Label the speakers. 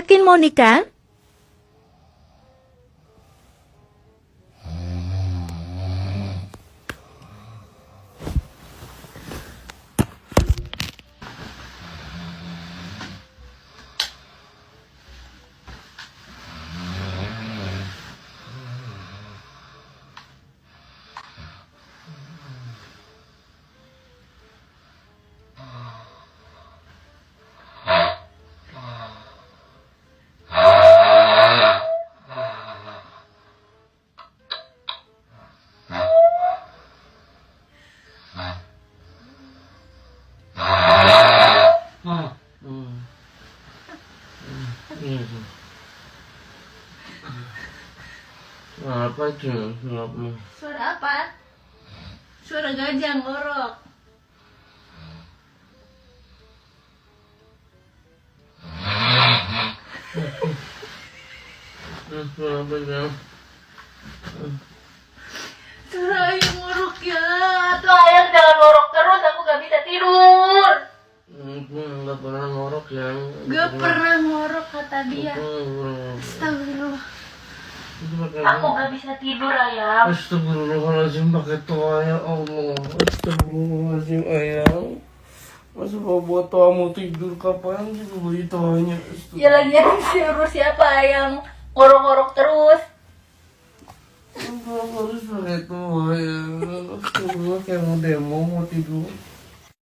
Speaker 1: Yakin mau nikah?
Speaker 2: Apa itu?
Speaker 3: Suara apa? Suara gajah ngorok.
Speaker 2: Apa ya?
Speaker 3: Suara ayam ngorok ya. Tuh ayam jangan ngorok terus, aku gak bisa tidur.
Speaker 2: Aku nggak pernah ngorok ya.
Speaker 3: Gak pernah ngorok kata dia. Astagfirullah. Aku gak bisa tidur ayam.
Speaker 2: Astagfirullahaladzim, pakai toa ya Allah. Astagfirullahaladzim ayam. Masa bawa toa mau tidur kapan juga beli toanya?
Speaker 3: Ya lagi suruh siapa yang ngorok-ngorok terus.
Speaker 2: Aku harus pakai toa ya. Astagfirullah, kayak mau demo mau tidur.